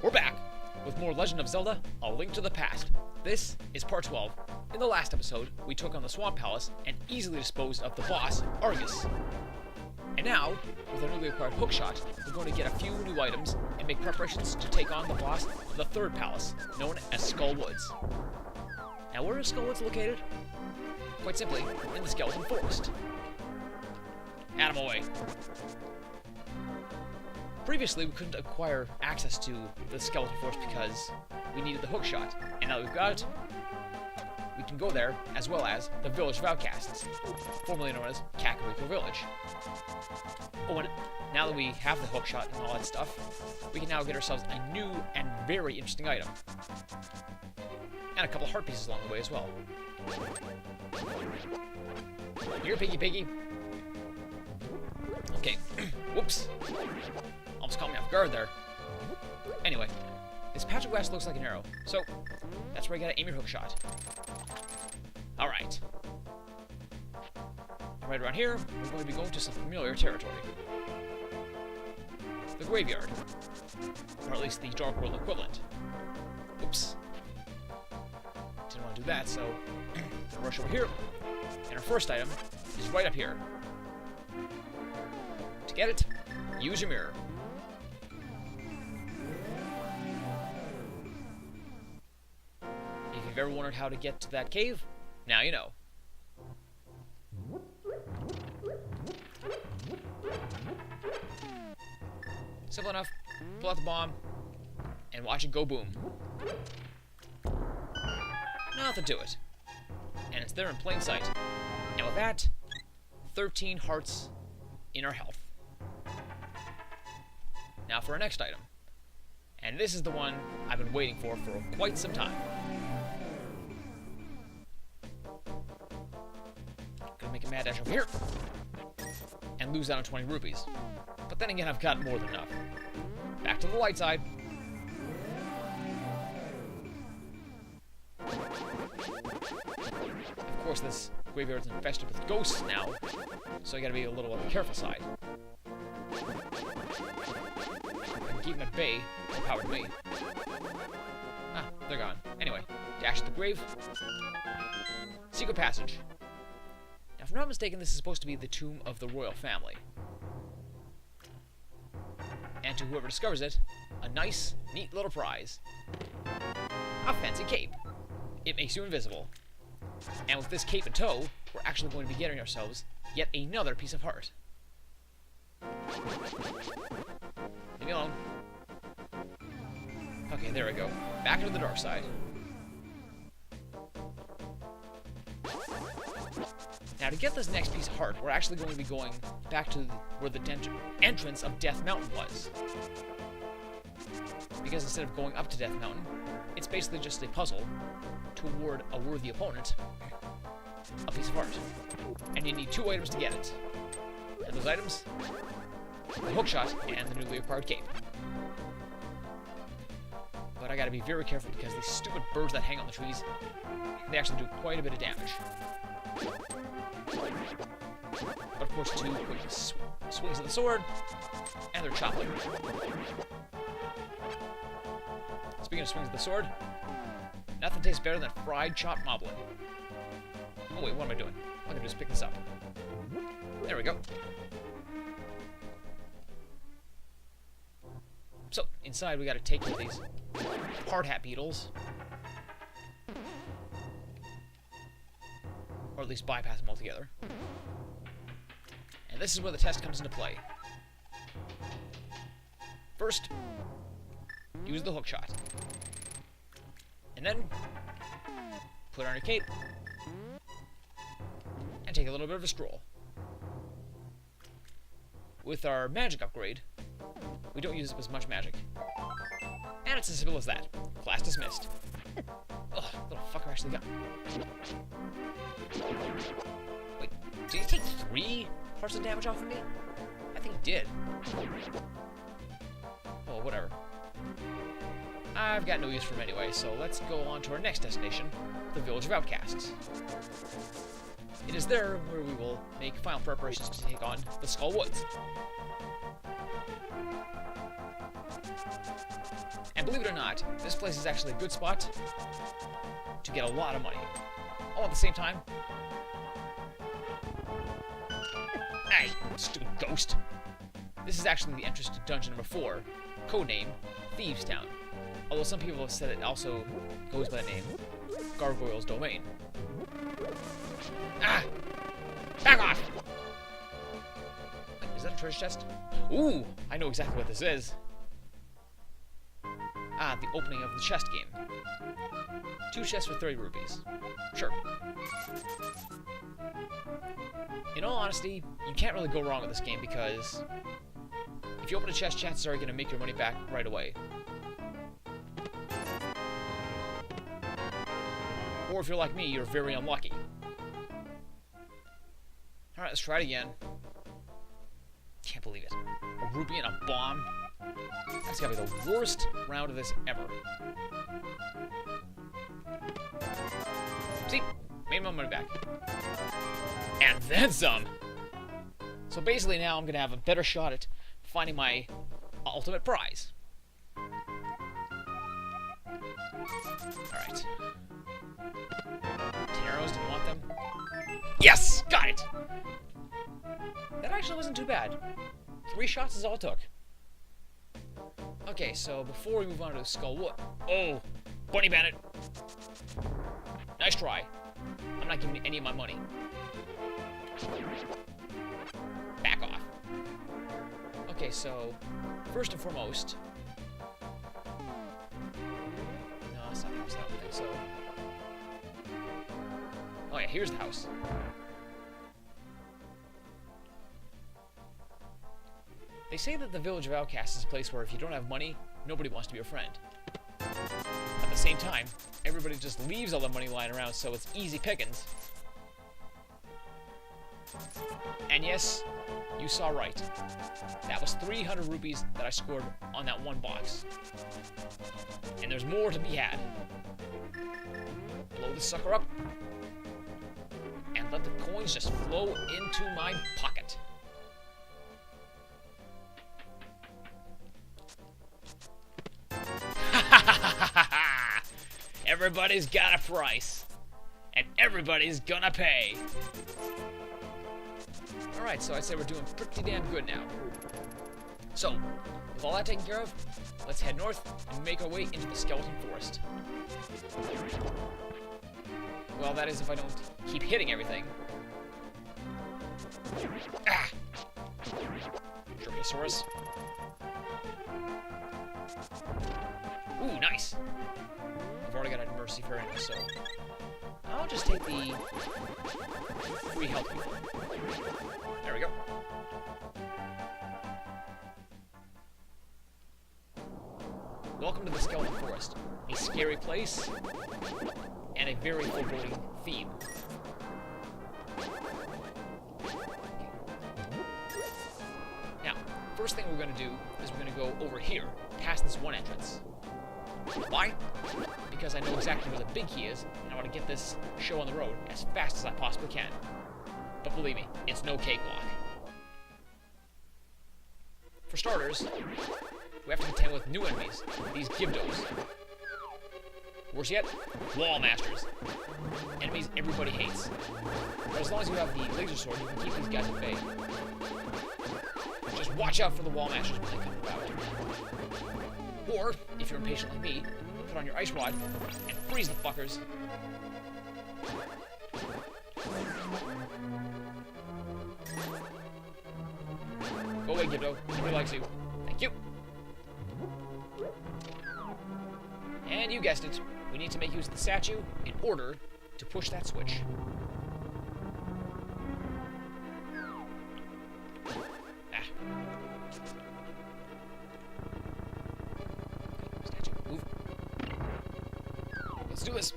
We're back with more Legend of Zelda: A Link to the Past. This is part 12. In the last episode, we took on the Swamp Palace and easily disposed of the boss, Argus. And now, with our newly acquired hookshot, we're going to get a few new items and make preparations to take on the boss of the third palace, known as Skull Woods. Now, where is Skull Woods located? Quite simply, in the Skeleton Forest. Out of my way. Previously, we couldn't acquire access to the Skeleton Forest because we needed the hookshot, and now that we've got it, we can go there, as well as the Village of Outcasts, formerly known as Kakariko Village. Oh, and now that we have the hookshot and all that stuff, we can now get ourselves a new and very interesting item. And a couple heart pieces along the way as well. Here, piggy piggy. Okay, whoops. Almost caught me off guard there. Anyway, this patch of grass looks like an arrow, so that's where you gotta aim your hookshot. Alright. Right around here, we're going to be going to some familiar territory. The graveyard. Or at least the Dark World equivalent. Oops. Didn't want to do that, so we'll rush over here. And our first item is right up here. To get it, use your mirror. If you've ever wondered how to get to that cave, now you know. Simple enough. Pull out the bomb and watch it go boom. Nothing to it. And it's there in plain sight. And with that, 13 hearts in our health. Now for our next item. And this is the one I've been waiting for quite some time. Gonna make a mad dash over here. And lose out on 20 rupees. But then again, I've got more than enough. Back to the light side. Of course, this graveyard's infested with ghosts now, so I gotta be a little on the careful side. I can keep them at bay, no power to me. Ah, they're gone. Anyway, dash to the grave. Secret passage. Now, if I'm not mistaken, this is supposed to be the tomb of the royal family. And to whoever discovers it, a nice, neat little prize. A fancy cape. It makes you invisible. And with this cape in tow, we're actually going to be getting ourselves yet another piece of heart. Leave me alone. Okay, there we go. Back into the dark side. Now, to get this next piece of heart, we're actually going to be going back to where the entrance of Death Mountain was. Because instead of going up to Death Mountain, it's basically just a puzzle to award a worthy opponent a piece of heart. And you need 2 items to get it. And those items, the hookshot and the newly acquired cape. But I gotta be very careful because these stupid birds that hang on the trees, they actually do quite a bit of damage. But of course, 2 quick swings of the sword, and they're chopping. Speaking of swings of the sword, nothing tastes better than fried chopped moblin. Oh wait, what am I doing? I'm gonna just pick this up. There we go. So, inside we gotta take care of these hard hat beetles. Or at least bypass them altogether. And this is where the test comes into play. First, use the hookshot. And then, put on your cape. And take a little bit of a stroll. With our magic upgrade, we don't use as much magic. And it's as simple as that. Class dismissed. Ugh, little fucker actually got me. Wait, did he take 3 hearts of damage off of me? I think he did. Oh, whatever. I've got no use for him anyway, so let's go on to our next destination, the Village of Outcasts. It is there where we will make final preparations to take on the Skull Woods. And And believe it or not, this place is actually a good spot to get a lot of money. All at the same time. Hey, stupid ghost. This is actually the entrance to dungeon number 4, codename Thieves Town. Although some people have said it also goes by the name Gargoyle's Domain. Ah! Back off! Wait, is that a treasure chest? Ooh! I know exactly what this is. Ah, the opening of the chest game. 2 chests for 30 rupees. Sure. In all honesty, you can't really go wrong with this game because if you open a chest, chances are you're going to make your money back right away. Or if you're like me, you're very unlucky. Alright, let's try it again. Can't believe it. A rupee and a bomb? That's gotta be the worst round of this ever. See? Made my money back. And then some! So basically now I'm gonna have a better shot at finding my ultimate prize. Alright. 10 arrows, didn't want them. Yes! Got it! That actually wasn't too bad. 3 shots is all it took. Okay, so before we move on to the skull, what? Oh! Bunny bandit! Nice try. I'm not giving you any of my money. Back off. Okay, so first and foremost... No, that's not the house, I don't think so. Oh yeah, here's the house. They say that the Village of Outcasts is a place where if you don't have money, nobody wants to be your friend. At the same time, everybody just leaves all the money lying around, so it's easy pickings. And yes, you saw right. That was 300 rupees that I scored on that one box. And there's more to be had. Blow this sucker up. And let the coins just flow into my pocket. Everybody's got a price. And everybody's gonna pay. Alright, so I'd say we're doing pretty damn good now. So, with all that taken care of, let's head north and make our way into the skeleton forest. Well, that is if I don't keep hitting everything. Ah! Triposaurus. Ooh, nice! I've already got a mercy for him, so I'll just take the free health people. There we go. Welcome to the Skeleton Forest, a scary place and a very foreboding theme. Now, first thing we're going to do is we're going to go over here, past this one entrance. Why? Because I know exactly where the big key is, and I want to get this show on the road as fast as I possibly can. But believe me, it's no cakewalk. For starters, we have to contend with new enemies, these Gibdos. Worse yet, Wallmasters. Enemies everybody hates. But as long as you have the laser sword, you can keep these guys at bay. Just watch out for the Wallmasters when they come about. Or, if you're impatient like me, put on your ice rod and freeze the fuckers. Go away, Gibdo. Nobody likes you. Thank you. And you guessed it. We need to make use of the statue in order to push that switch. Ah. Statue, move. Let's do this.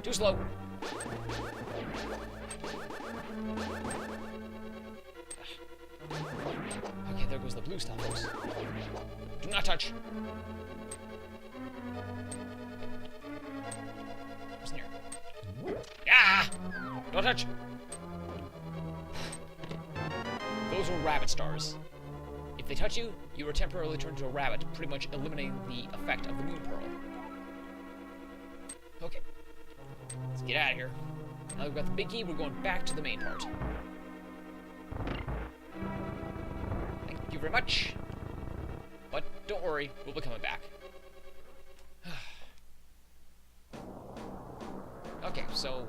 Too slow. Okay, there goes the blue stuff, folks. Do not touch. What's in here? Ah! Don't touch. Those were rabbit stars. If they touch you, you are temporarily turned into a rabbit, pretty much eliminating the effect of the moon pearl. Okay. Let's get out of here. Now we've got the big key, we're going back to the main part. Thank you very much. But don't worry, we'll be coming back. Okay, so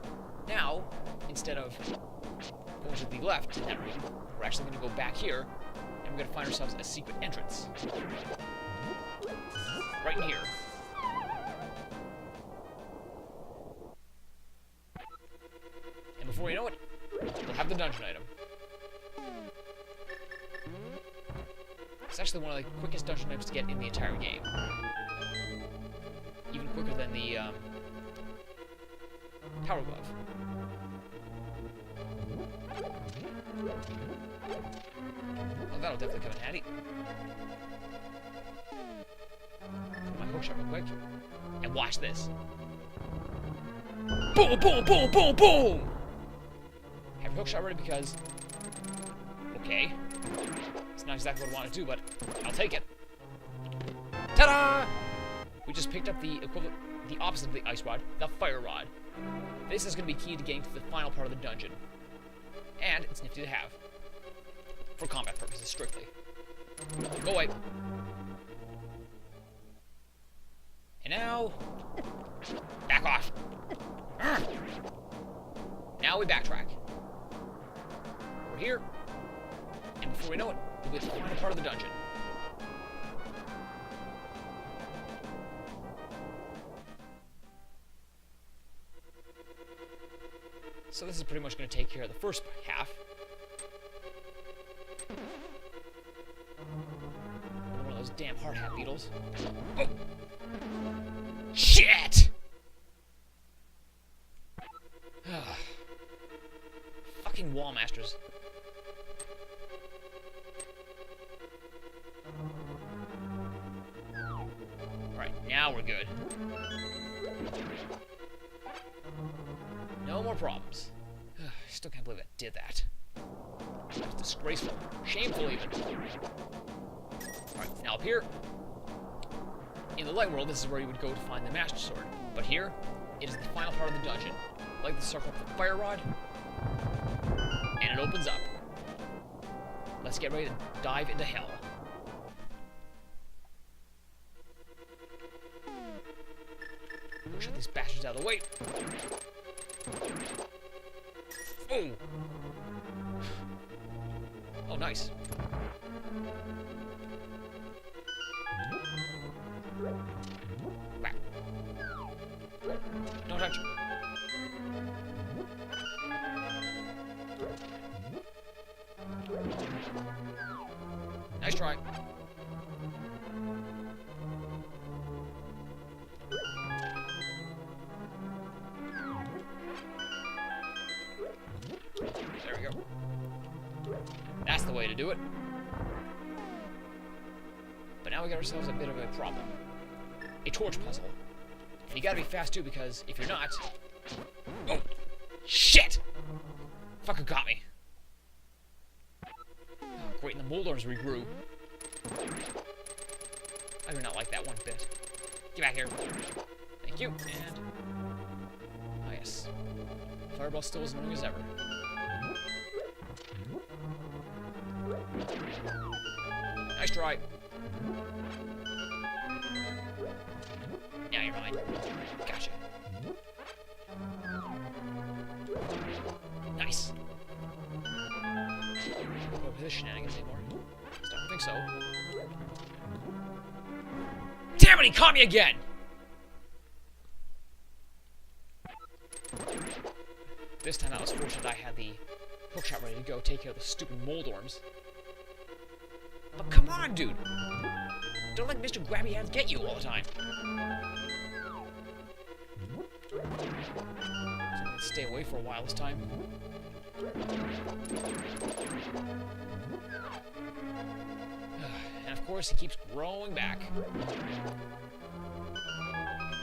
now, instead of going to the left in that room, we're actually going to go back here, and we're going to find ourselves a secret entrance. Right in here. And before you know it, we'll have the dungeon item. It's actually one of the quickest dungeon items to get in the entire game. Even quicker than the Power Glove. Oh, that'll definitely come in handy. Put my hookshot real quick. And watch this. Boom, boom, boom, boom, boom! Have your hookshot ready because... Okay. It's not exactly what I want to do, but I'll take it. Ta-da! We just picked up the equivalent, the opposite of the ice rod, the fire rod. This is going to be key to getting to the final part of the dungeon. And it's nifty to have. For combat purposes, strictly. Go away. And now... back off. Now we backtrack. We're here. And before we know it, we'll get to the final part of the dungeon. So this is pretty much going to take care of the first half. One of those damn hard hat beetles. Oh! Shit! Fucking Wallmasters. Alright, now we're good. No more problems. Still can't believe I did that. That was disgraceful. Shameful, even. Alright, now up here. In the light world, this is where you would go to find the Master Sword. But here, it is the final part of the dungeon. Like the circle of the fire rod. And it opens up. Let's get ready to dive into hell. Push these bastards out of the way. Oh! Oh, nice. Wow. Don't touch. Nice try. There we go. That's the way to do it. But now we got ourselves a bit of a problem. A torch puzzle. And you gotta be fast too, because if you're not... Oh! Shit! Fucker got me. Oh, great, and the moldorms regrew. I do not like that one bit. Get back here. Thank you, and... Ah, yes. Fireball still as annoying as ever. Nice try. Now you're mine. Gotcha. Nice. Don't go for this shenanigans anymore. I don't think so. Damn it, he caught me again! This time I was fortunate I had the hookshot ready to go take care of the stupid moldorms. But come on, dude! Don't let Mr. Grabby Hands get you all the time. So let's stay away for a while this time. And of course, he keeps growing back.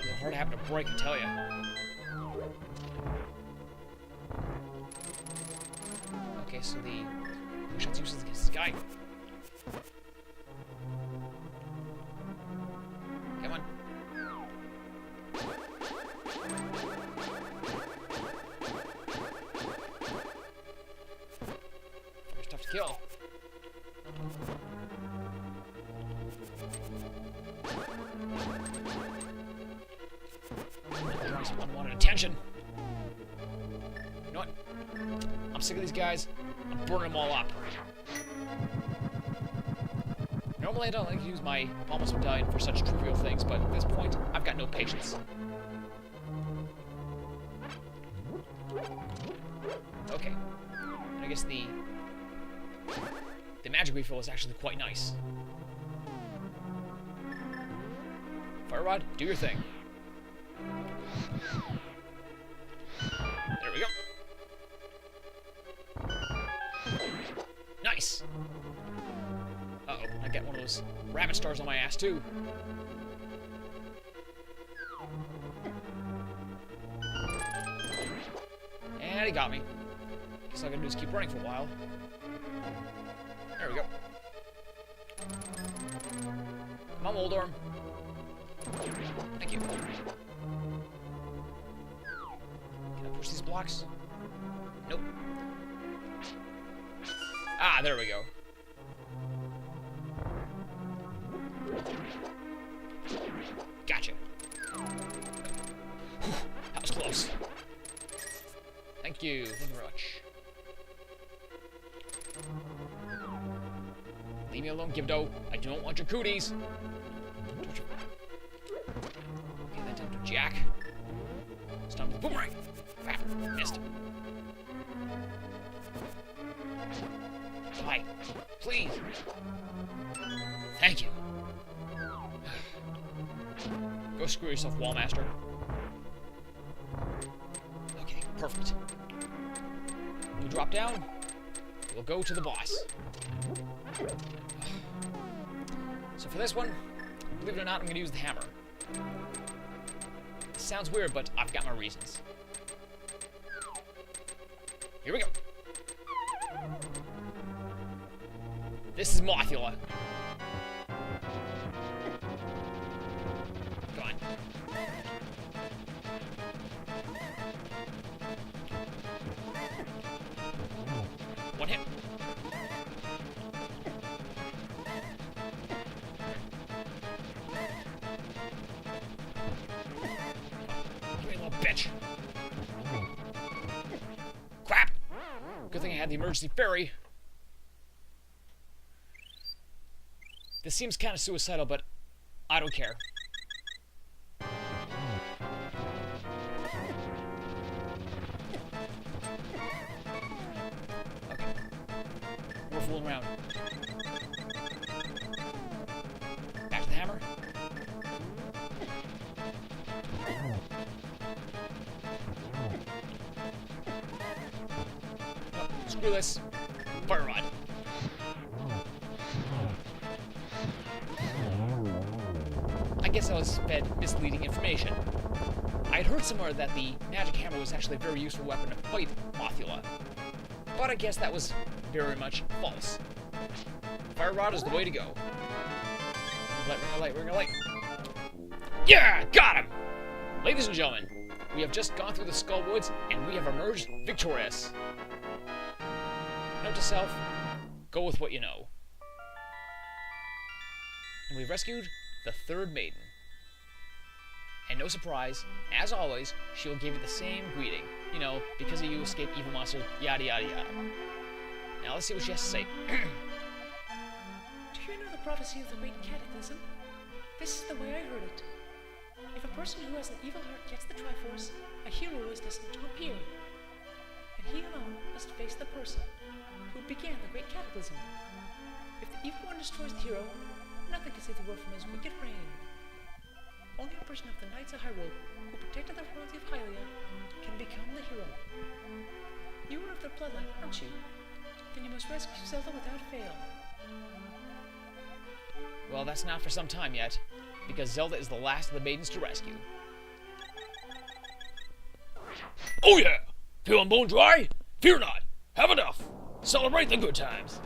It's hard to happen to break, I tell ya. Okay, so the hookshot's useless against this guy. Attention! You know what? I'm sick of these guys. I'm burning them all up. Normally I don't like to use my almost medallion for such trivial things, but at this point, I've got no patience. Okay. I guess the magic refill is actually quite nice. Fire Rod, do your thing. There we go. Nice! Uh-oh, I get one of those rabbit stars on my ass, too. And he got me. Guess all I gotta do is keep running for a while. There we go. Come on, Moldorm. Thank you. Can I push these blocks? Nope. Ah, there we go. Gotcha. Whew, that was close. Thank you. Thank you very much. Leave me alone, Gibdo. I don't want your cooties. Okay, that did Jack. It's time for the boomerang. Missed. Die. Please. Thank you. Go screw yourself, Wallmaster. Okay, perfect. You drop down, we'll go to the boss. So for this one, believe it or not, I'm going to use the hammer. It sounds weird, but I've got my reasons. Here we go. This is Mothula. Come on. One hit. Give me a little bitch. Crap! Good thing I had the emergency ferry. This seems kind of suicidal, but I don't care. Okay. We're fooling around. Back to the hammer. Oh, screw this. Fire rod. I guess I was fed misleading information. I'd heard somewhere that the magic hammer was actually a very useful weapon to fight Mothula, but I guess that was very much false. Fire rod is the way to go. Ring a light, ring a light. Yeah, got him! Ladies and gentlemen, we have just gone through the Skull Woods and we have emerged victorious. Note to self, go with what you know. And we've rescued the third maiden. And no surprise, as always, she'll give you the same greeting. You know, because of you escape evil monsters, yada yada yada. Now let's see what she has to say. Do you know the prophecy of the Great Cataclysm? This is the way I heard it. If a person who has an evil heart gets the Triforce, a hero is destined to appear. And he alone must face the person who began the Great Cataclysm. If the evil one destroys the hero, nothing can save the world from his wicked reign. Only a person of the Knights of Hyrule, who protected the royalty of Hylia, can become the hero. You are of their bloodline, aren't you? Then you must rescue Zelda without fail. Well, that's not for some time yet, because Zelda is the last of the maidens to rescue. Oh yeah! Feeling bone dry? Fear not! Have enough! Celebrate the good times!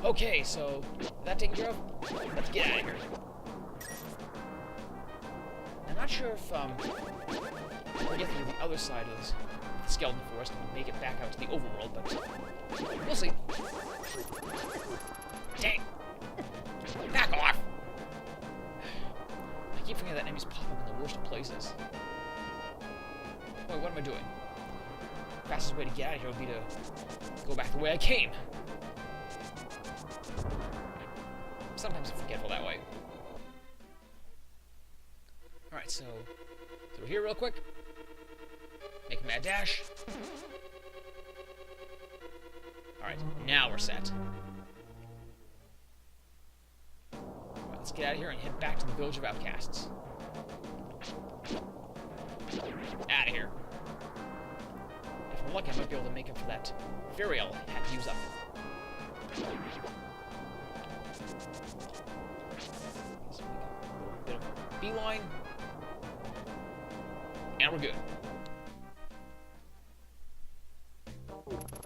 Okay, so, that taken care of? Let's get out of here. I'm not sure if, we'll get to the other side of this skeleton forest and make it back out to the overworld, but we'll see. Dang! Back off! I keep forgetting that enemies pop up in the worst of places. Wait, what am I doing? Fastest way to get out of here would be to go back the way I came. Sometimes I'm forgetful that way. Alright, so through here real quick. Make a mad dash. Alright, now we're set. Alright, let's get out of here and head back to the Village of Outcasts. Out of here. If I'm lucky, I might be able to make up for that fairy I had to use up. Let's make a bit of a beeline. And we're good.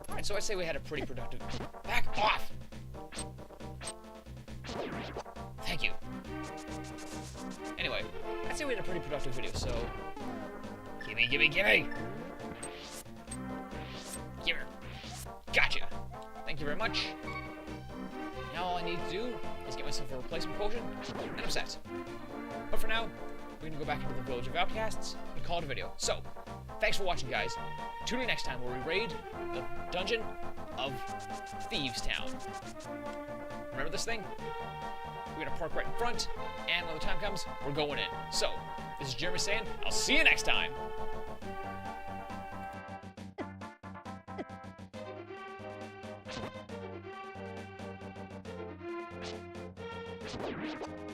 Alright, so I'd say we had a pretty productive... Back off! Thank you. Anyway, I'd say we had a pretty productive video, so... Gimme, gimme, gimme! Gimme! Gotcha! Thank you very much. Now all I need to do is get myself a replacement potion, and I'm set. But for now, we're gonna go back into the Village of Outcasts and call it a video. So, thanks for watching, guys. Tune in next time where we raid the dungeon of Thieves Town. Remember this thing? We're gonna park right in front, and when the time comes, we're going in. So, this is Jeremy saying, I'll see you next time! You